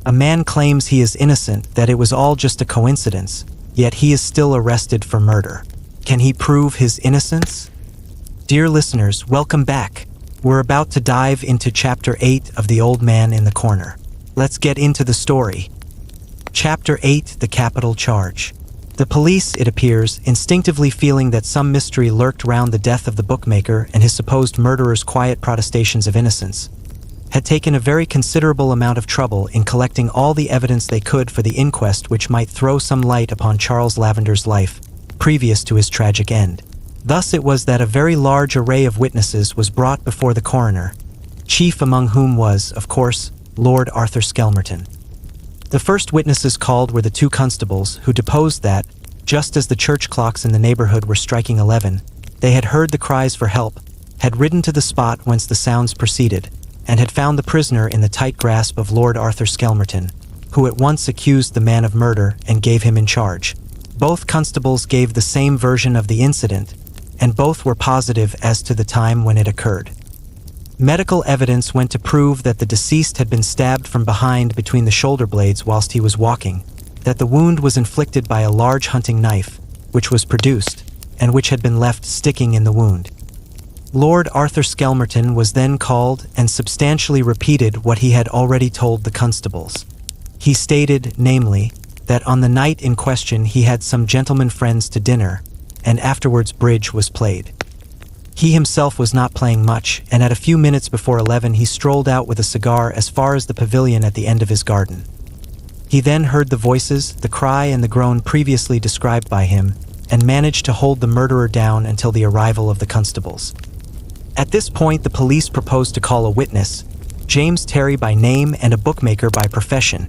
A man claims he is innocent, that it was all just a coincidence, yet he is still arrested for murder. Can he prove his innocence? Dear listeners, welcome back. We're about to dive into Chapter 8 of The Old Man in the Corner. Let's get into the story. Chapter 8, The Capital Charge. The police, it appears, instinctively feeling that some mystery lurked round the death of the bookmaker and his supposed murderer's quiet protestations of innocence, had taken a very considerable amount of trouble in collecting all the evidence they could for the inquest which might throw some light upon Charles Lavender's life, previous to his tragic end. Thus it was that a very large array of witnesses was brought before the coroner, chief among whom was, of course, Lord Arthur Skelmerton. The first witnesses called were the two constables, who deposed that, just as the church clocks in the neighborhood were striking 11, they had heard the cries for help, had ridden to the spot whence the sounds proceeded, and had found the prisoner in the tight grasp of Lord Arthur Skelmerton, who at once accused the man of murder and gave him in charge. Both constables gave the same version of the incident, and both were positive as to the time when it occurred. Medical evidence went to prove that the deceased had been stabbed from behind between the shoulder blades whilst he was walking, that the wound was inflicted by a large hunting knife, which was produced, and which had been left sticking in the wound. Lord Arthur Skelmerton was then called and substantially repeated what he had already told the constables. He stated, namely, that on the night in question he had some gentlemen friends to dinner, and afterwards bridge was played. He himself was not playing much, and at a few minutes before 11 he strolled out with a cigar as far as the pavilion at the end of his garden. He then heard the voices, the cry and the groan previously described by him, and managed to hold the murderer down until the arrival of the constables. At this point the police proposed to call a witness, James Terry by name and a bookmaker by profession,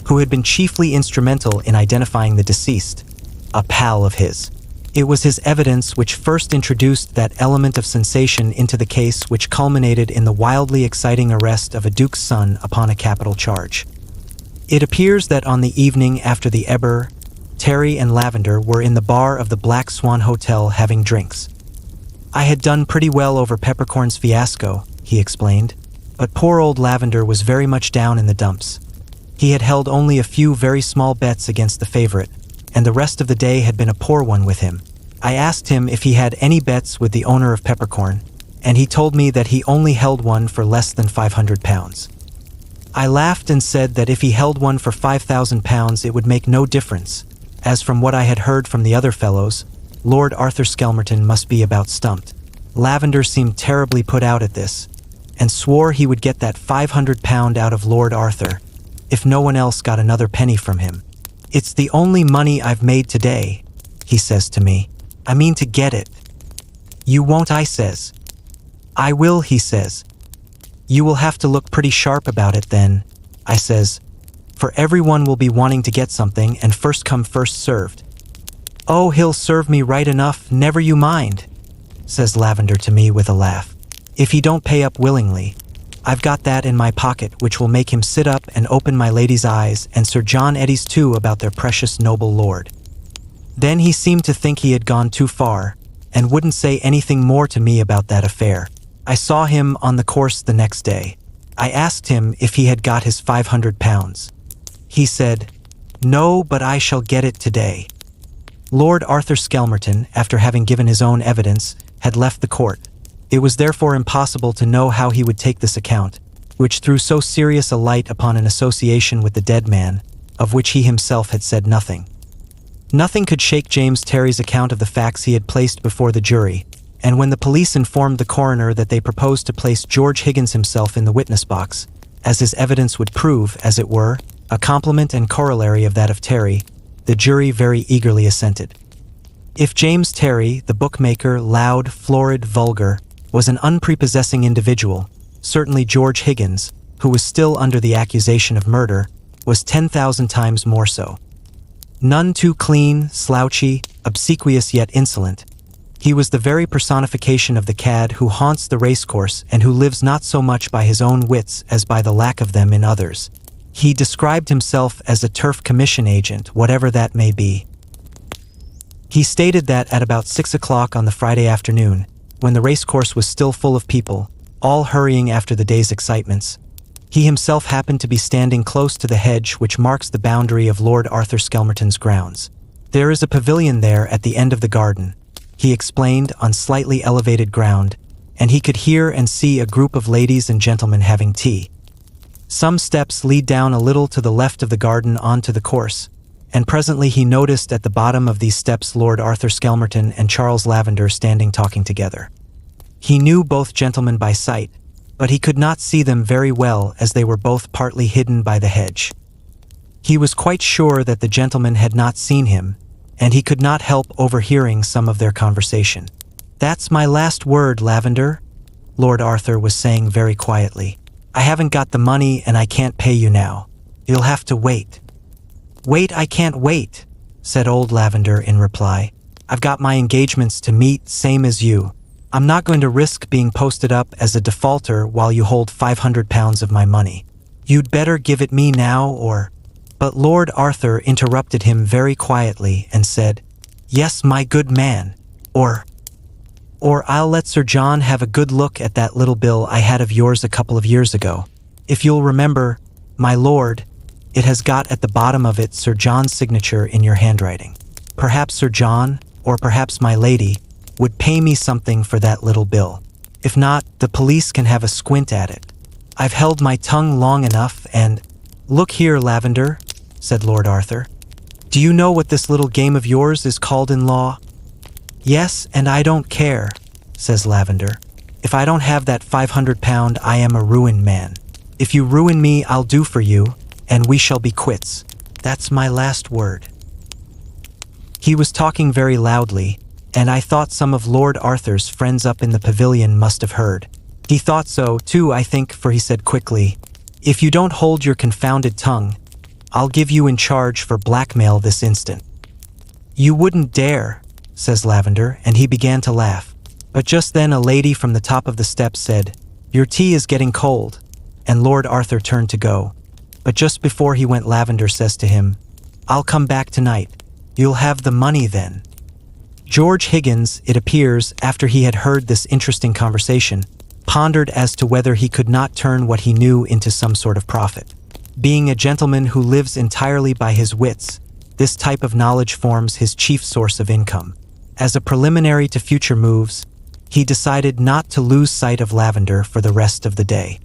who had been chiefly instrumental in identifying the deceased, a pal of his. It was his evidence which first introduced that element of sensation into the case which culminated in the wildly exciting arrest of a duke's son upon a capital charge. It appears that on the evening after the Eber, Terry and Lavender were in the bar of the Black Swan Hotel having drinks. I had done pretty well over Peppercorn's fiasco, he explained, but poor old Lavender was very much down in the dumps. He had held only a few very small bets against the favorite, and the rest of the day had been a poor one with him. I asked him if he had any bets with the owner of Peppercorn, and he told me that he only held one for less than £500. I laughed and said that if he held one for £5,000 it would make no difference, as from what I had heard from the other fellows, Lord Arthur Skelmerton must be about stumped. Lavender seemed terribly put out at this, and swore he would get that £500 out of Lord Arthur, if no one else got another penny from him. "It's the only money I've made today," he says to me. "I mean to get it." "You won't," I says. "I will," he says. "You will have to look pretty sharp about it then," I says, "for everyone will be wanting to get something and first come first served." "Oh, he'll serve me right enough, never you mind," says Lavender to me with a laugh. "If he don't pay up willingly, I've got that in my pocket which will make him sit up and open my lady's eyes and Sir John Eddy's too about their precious noble lord." Then he seemed to think he had gone too far, and wouldn't say anything more to me about that affair. I saw him on the course the next day. I asked him if he had got his £500. He said, "No, but I shall get it today." Lord Arthur Skelmerton, after having given his own evidence, had left the court. It was therefore impossible to know how he would take this account, which threw so serious a light upon an association with the dead man, of which he himself had said nothing. Nothing could shake James Terry's account of the facts he had placed before the jury, and when the police informed the coroner that they proposed to place George Higgins himself in the witness box, as his evidence would prove, as it were, a complement and corollary of that of Terry, the jury very eagerly assented. If James Terry, the bookmaker, loud, florid, vulgar, was an unprepossessing individual, certainly George Higgins, who was still under the accusation of murder, was 10,000 times more so. None too clean, slouchy, obsequious yet insolent, he was the very personification of the cad who haunts the racecourse and who lives not so much by his own wits as by the lack of them in others. He described himself as a turf commission agent, whatever that may be. He stated that at about 6 o'clock on the Friday afternoon, when the racecourse was still full of people, all hurrying after the day's excitements, He himself happened to be standing close to the hedge which marks the boundary of Lord Arthur Skelmerton's grounds. "There is a pavilion there at the end of the garden," he explained on slightly elevated ground, and he could hear and see a group of ladies and gentlemen having tea. Some steps lead down a little to the left of the garden onto the course, and presently he noticed at the bottom of these steps Lord Arthur Skelmerton and Charles Lavender standing talking together. He knew both gentlemen by sight, but he could not see them very well as they were both partly hidden by the hedge. He was quite sure that the gentleman had not seen him, and he could not help overhearing some of their conversation. "That's my last word, Lavender," Lord Arthur was saying very quietly. "I haven't got the money and I can't pay you now. You'll have to wait." "Wait, I can't wait," said old Lavender in reply. "I've got my engagements to meet, same as you. I'm not going to risk being posted up as a defaulter while you hold £500 of my money. You'd better give it me now or—" But Lord Arthur interrupted him very quietly and said, "Yes, my good man, or I'll let Sir John have a good look at that little bill I had of yours a couple of years ago. If you'll remember, my lord, it has got at the bottom of it Sir John's signature in your handwriting. Perhaps Sir John, or perhaps my lady, would pay me something for that little bill. If not, the police can have a squint at it. I've held my tongue long enough and—" "Look here, Lavender," said Lord Arthur. "Do you know what this little game of yours is called in law?" "Yes, and I don't care," says Lavender. "If I don't have that £500, I am a ruined man. If you ruin me, I'll do for you, and we shall be quits. That's my last word." He was talking very loudly, and I thought some of Lord Arthur's friends up in the pavilion must have heard. He thought so, too, I think, for he said quickly, "If you don't hold your confounded tongue, I'll give you in charge for blackmail this instant." "You wouldn't dare," says Lavender, and he began to laugh. But just then a lady from the top of the steps said, "Your tea is getting cold," and Lord Arthur turned to go. But just before he went, Lavender says to him, "I'll come back tonight. You'll have the money then." George Higgins, it appears, after he had heard this interesting conversation, pondered as to whether he could not turn what he knew into some sort of profit. Being a gentleman who lives entirely by his wits, this type of knowledge forms his chief source of income. As a preliminary to future moves, he decided not to lose sight of Lavender for the rest of the day.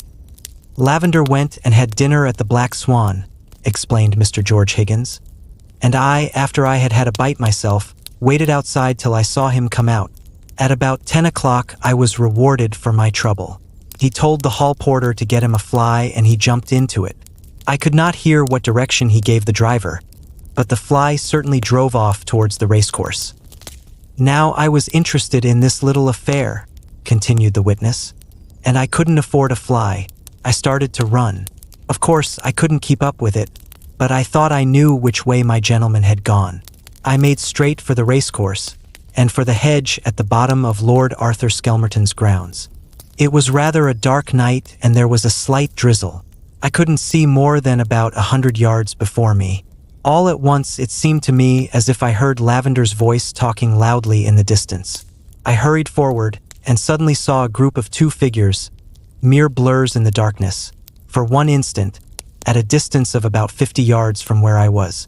"Lavender went and had dinner at the Black Swan," explained Mr. George Higgins, "and I, after I had had a bite myself, waited outside till I saw him come out. At about 10 o'clock I was rewarded for my trouble. He told the hall porter to get him a fly and he jumped into it. I could not hear what direction he gave the driver, but the fly certainly drove off towards the racecourse. Now I was interested in this little affair," continued the witness, "and I couldn't afford a fly. I started to run. Of course, I couldn't keep up with it, but I thought I knew which way my gentleman had gone. I made straight for the racecourse, and for the hedge at the bottom of Lord Arthur Skelmerton's grounds. It was rather a dark night and there was a slight drizzle. I couldn't see more than about 100 yards before me. All at once it seemed to me as if I heard Lavender's voice talking loudly in the distance. I hurried forward and suddenly saw a group of two figures, mere blurs in the darkness, for one instant, at a distance of about 50 yards from where I was.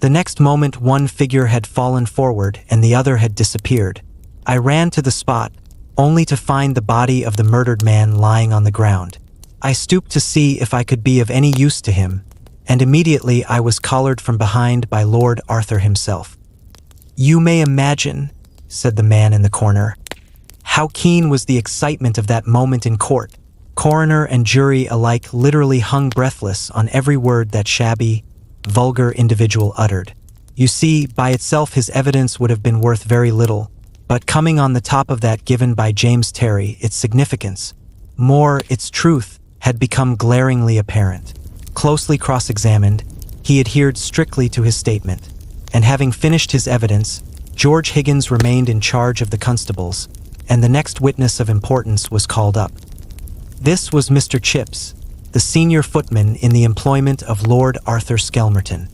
The next moment one figure had fallen forward and the other had disappeared. I ran to the spot, only to find the body of the murdered man lying on the ground. I stooped to see if I could be of any use to him, and immediately I was collared from behind by Lord Arthur himself. "You may imagine," said the man in the corner, "how keen was the excitement of that moment in court. Coroner and jury alike literally hung breathless on every word that shabby, vulgar individual uttered. You see, by itself his evidence would have been worth very little, but coming on the top of that given by James Terry, its significance, more, its truth, had become glaringly apparent. Closely cross-examined, he adhered strictly to his statement, and having finished his evidence, George Higgins remained in charge of the constables, and the next witness of importance was called up. This was Mr. Chips, the senior footman in the employment of Lord Arthur Skelmerton.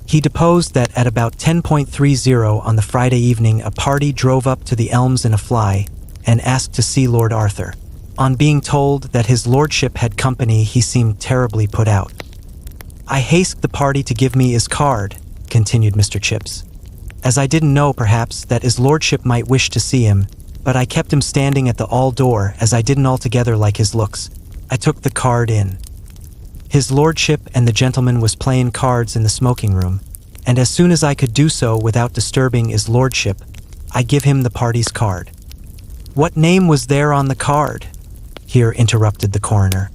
He deposed that at about 10:30 on the Friday evening a party drove up to the Elms in a fly and asked to see Lord Arthur. On being told that his lordship had company, he seemed terribly put out. "I hasked the party to give me his card," continued Mr. Chips, "as I didn't know, perhaps, that his lordship might wish to see him, but I kept him standing at the hall door, as I didn't altogether like his looks. I took the card in. His lordship and the gentleman was playing cards in the smoking room, and as soon as I could do so without disturbing his lordship, I give him the party's card." "What name was there on the card?" here interrupted the coroner.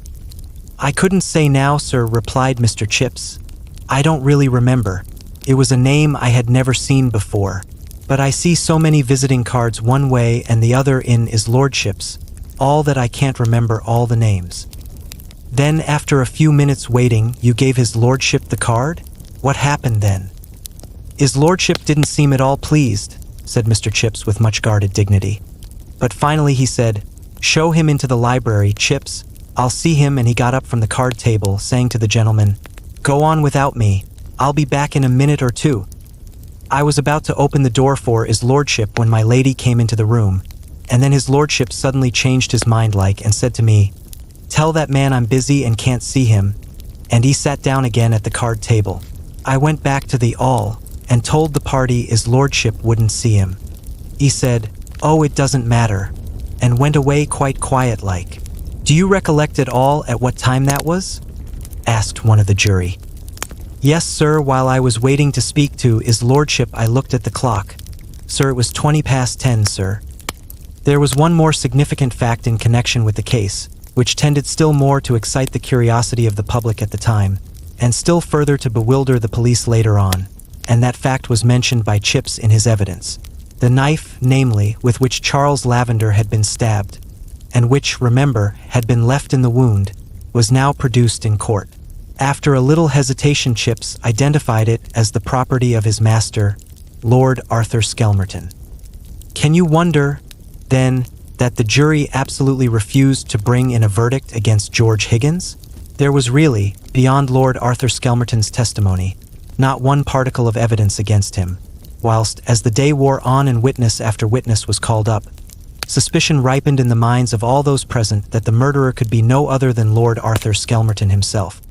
"I couldn't say now, sir," replied Mr. Chips. "I don't really remember. It was a name I had never seen before, but I see so many visiting cards one way and the other in his lordship's, all that I can't remember all the names." "Then after a few minutes waiting, you gave his lordship the card? What happened then?" "His lordship didn't seem at all pleased," said Mr. Chips with much guarded dignity. "But finally he said, 'Show him into the library, Chips. I'll see him,' and he got up from the card table, saying to the gentleman, 'Go on without me. I'll be back in a minute or two.' I was about to open the door for his lordship when my lady came into the room, and then his lordship suddenly changed his mind and said to me, 'Tell that man I'm busy and can't see him,' and he sat down again at the card table. I went back to the hall and told the party his lordship wouldn't see him. He said, 'Oh, it doesn't matter,' and went away quite quiet like." "Do you recollect at all at what time that was?" asked one of the jury. "Yes, sir, while I was waiting to speak to his lordship I looked at the clock. Sir, it was 20 past 10, sir." There was one more significant fact in connection with the case, which tended still more to excite the curiosity of the public at the time, and still further to bewilder the police later on, and that fact was mentioned by Chips in his evidence. The knife, namely, with which Charles Lavender had been stabbed, and which, remember, had been left in the wound, was now produced in court. After a little hesitation, Chips identified it as the property of his master, Lord Arthur Skelmerton. Can you wonder, then, that the jury absolutely refused to bring in a verdict against George Higgins? There was really, beyond Lord Arthur Skelmerton's testimony, not one particle of evidence against him, whilst, as the day wore on and witness after witness was called up, suspicion ripened in the minds of all those present that the murderer could be no other than Lord Arthur Skelmerton himself.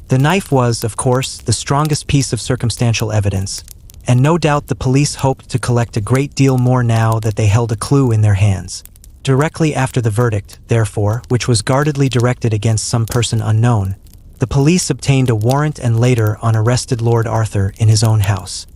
The knife was, of course, the strongest piece of circumstantial evidence, and no doubt the police hoped to collect a great deal more now that they held a clue in their hands. Directly after the verdict, therefore, which was guardedly directed against some person unknown, the police obtained a warrant and later on arrested Lord Arthur in his own house.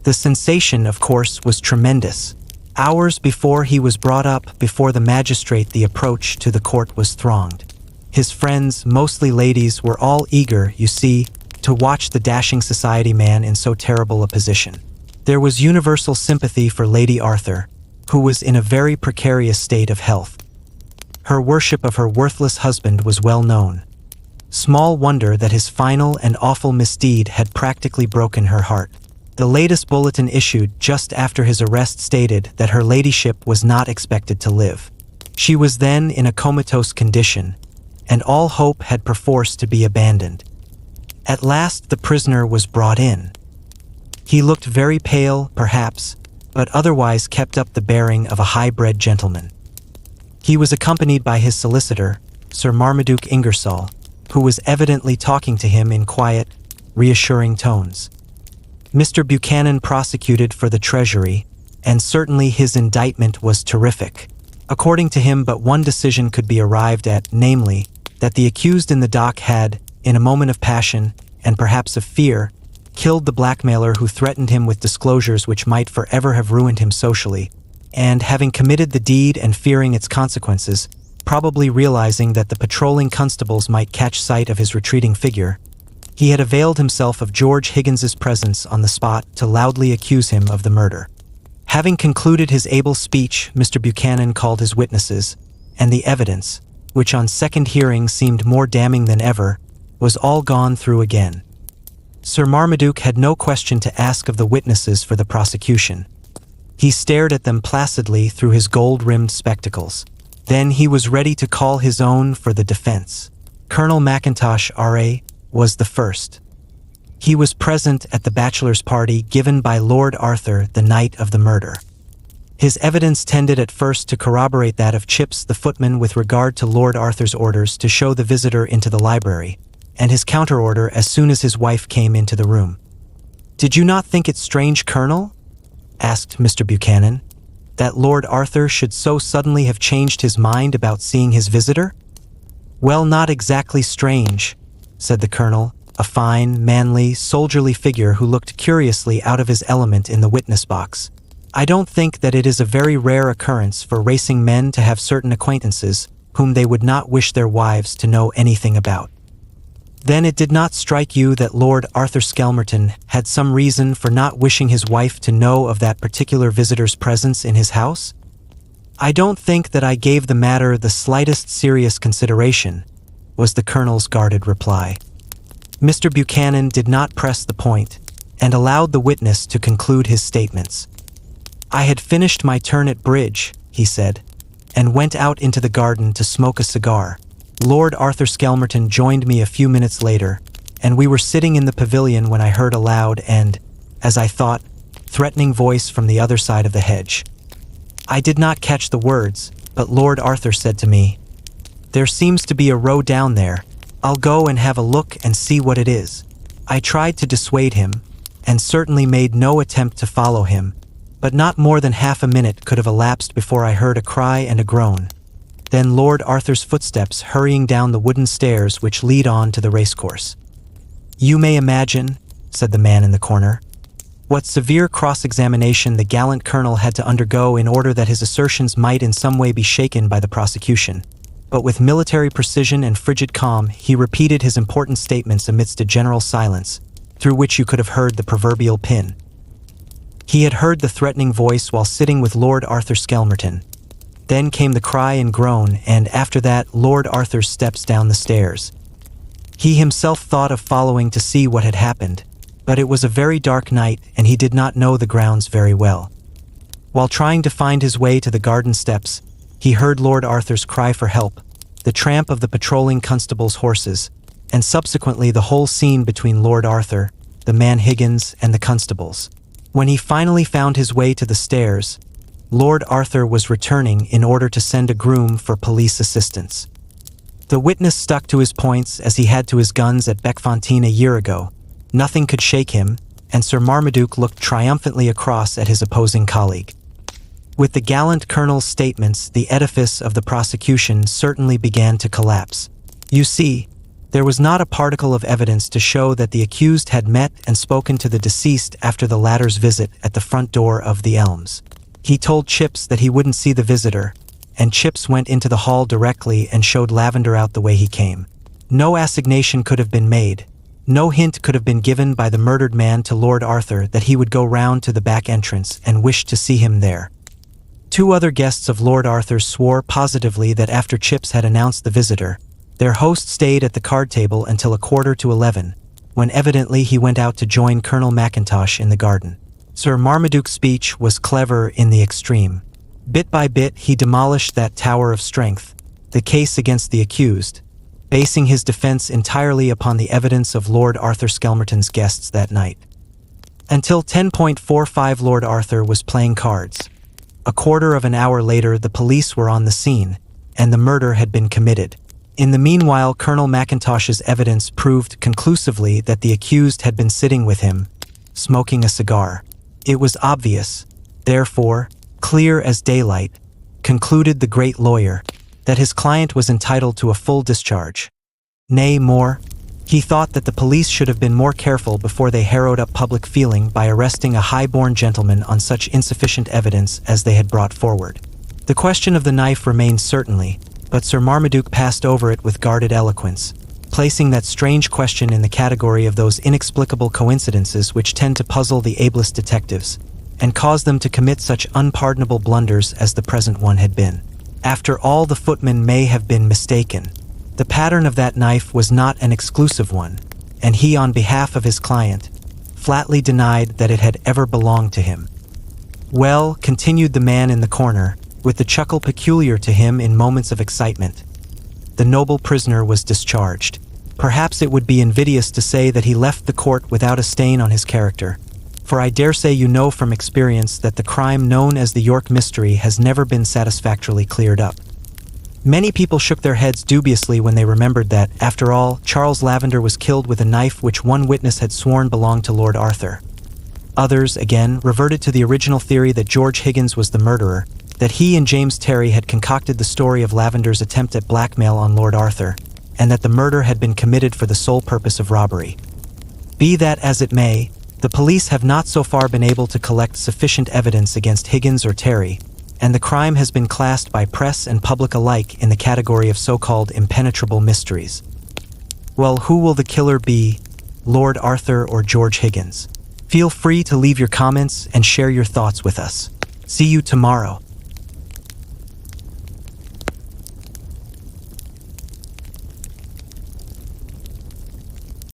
The sensation, of course, was tremendous. Hours before he was brought up before the magistrate, the approach to the court was thronged. His friends, mostly ladies, were all eager, you see, to watch the dashing society man in so terrible a position. There was universal sympathy for Lady Arthur, who was in a very precarious state of health. Her worship of her worthless husband was well known. Small wonder that his final and awful misdeed had practically broken her heart. The latest bulletin issued just after his arrest stated that her ladyship was not expected to live. She was then in a comatose condition, and all hope had perforce to be abandoned. At last the prisoner was brought in. He looked very pale, perhaps, but otherwise kept up the bearing of a high-bred gentleman. He was accompanied by his solicitor, Sir Marmaduke Ingersoll, who was evidently talking to him in quiet, reassuring tones. Mr. Buchanan prosecuted for the Treasury, and certainly his indictment was terrific. According to him, but one decision could be arrived at, namely, that the accused in the dock had, in a moment of passion, and perhaps of fear, killed the blackmailer who threatened him with disclosures which might forever have ruined him socially, and having committed the deed and fearing its consequences, probably realizing that the patrolling constables might catch sight of his retreating figure, he had availed himself of George Higgins's presence on the spot to loudly accuse him of the murder. Having concluded his able speech, Mr. Buchanan called his witnesses, and the evidence, which on second hearing seemed more damning than ever, was all gone through again. Sir Marmaduke had no question to ask of the witnesses for the prosecution. He stared at them placidly through his gold-rimmed spectacles. Then he was ready to call his own for the defense. Colonel Mackintosh, R.A., was the first. He was present at the bachelor's party given by Lord Arthur the night of the murder. His evidence tended at first to corroborate that of Chips the footman with regard to Lord Arthur's orders to show the visitor into the library, and his counter-order as soon as his wife came into the room. "Did you not think it strange, Colonel?" asked Mr. Buchanan, "that Lord Arthur should so suddenly have changed his mind about seeing his visitor?" "Well, not exactly strange," said the Colonel, a fine, manly, soldierly figure who looked curiously out of his element in the witness box. "I don't think that it is a very rare occurrence for racing men to have certain acquaintances whom they would not wish their wives to know anything about." "Then it did not strike you that Lord Arthur Skelmerton had some reason for not wishing his wife to know of that particular visitor's presence in his house?" "I don't think that I gave the matter the slightest serious consideration," was the Colonel's guarded reply. Mr. Buchanan did not press the point, and allowed the witness to conclude his statements. "I had finished my turn at bridge," he said, "and went out into the garden to smoke a cigar. Lord Arthur Skelmerton joined me a few minutes later, and we were sitting in the pavilion when I heard a loud and, as I thought, threatening voice from the other side of the hedge. I did not catch the words, but Lord Arthur said to me, 'There seems to be a row down there. I'll go and have a look and see what it is.' I tried to dissuade him, and certainly made no attempt to follow him, but not more than half a minute could have elapsed before I heard a cry and a groan. Then Lord Arthur's footsteps hurrying down the wooden stairs which lead on to the racecourse. You may imagine," said the man in the corner, "what severe cross-examination the gallant colonel had to undergo in order that his assertions might in some way be shaken by the prosecution. But with military precision and frigid calm, he repeated his important statements amidst a general silence, through which you could have heard the proverbial pin. He had heard the threatening voice while sitting with Lord Arthur Skelmerton. Then came the cry and groan, and after that Lord Arthur's steps down the stairs. He himself thought of following to see what had happened, but it was a very dark night and he did not know the grounds very well. While trying to find his way to the garden steps, he heard Lord Arthur's cry for help, the tramp of the patrolling constable's horses, and subsequently the whole scene between Lord Arthur, the man Higgins, and the constables. When he finally found his way to the stairs, Lord Arthur was returning in order to send a groom for police assistance. The witness stuck to his points as he had to his guns at Beckfontein a year ago. Nothing could shake him, and Sir Marmaduke looked triumphantly across at his opposing colleague. With the gallant colonel's statements, the edifice of the prosecution certainly began to collapse. You see, there was not a particle of evidence to show that the accused had met and spoken to the deceased after the latter's visit at the front door of the Elms. He told Chips that he wouldn't see the visitor, and Chips went into the hall directly and showed Lavender out the way he came. No assignation could have been made. No hint could have been given by the murdered man to Lord Arthur that he would go round to the back entrance and wish to see him there. Two other guests of Lord Arthur's swore positively that after Chips had announced the visitor, their host stayed at the card table until 11:15, when evidently he went out to join Colonel Mackintosh in the garden. Sir Marmaduke's speech was clever in the extreme. Bit by bit he demolished that tower of strength, the case against the accused, basing his defense entirely upon the evidence of Lord Arthur Skelmerton's guests that night. Until 10:45 Lord Arthur was playing cards. A quarter of an hour later the police were on the scene, and the murder had been committed. In the meanwhile Colonel Mackintosh's evidence proved conclusively that the accused had been sitting with him, smoking a cigar. It was obvious, therefore, clear as daylight, concluded the great lawyer, that his client was entitled to a full discharge. Nay, more, he thought that the police should have been more careful before they harrowed up public feeling by arresting a high-born gentleman on such insufficient evidence as they had brought forward. The question of the knife remained certainly, but Sir Marmaduke passed over it with guarded eloquence, placing that strange question in the category of those inexplicable coincidences which tend to puzzle the ablest detectives, and cause them to commit such unpardonable blunders as the present one had been. After all, the footman may have been mistaken. The pattern of that knife was not an exclusive one, and he, on behalf of his client, flatly denied that it had ever belonged to him. Well, continued the man in the corner, with the chuckle peculiar to him in moments of excitement, the noble prisoner was discharged. Perhaps it would be invidious to say that he left the court without a stain on his character, for I dare say you know from experience that the crime known as the York Mystery has never been satisfactorily cleared up. Many people shook their heads dubiously when they remembered that, after all, Charles Lavender was killed with a knife which one witness had sworn belonged to Lord Arthur. Others, again, reverted to the original theory that George Higgins was the murderer, that he and James Terry had concocted the story of Lavender's attempt at blackmail on Lord Arthur, and that the murder had been committed for the sole purpose of robbery. Be that as it may, the police have not so far been able to collect sufficient evidence against Higgins or Terry, and the crime has been classed by press and public alike in the category of so-called impenetrable mysteries. Well, who will the killer be, Lord Arthur or George Higgins? Feel free to leave your comments and share your thoughts with us. See you tomorrow.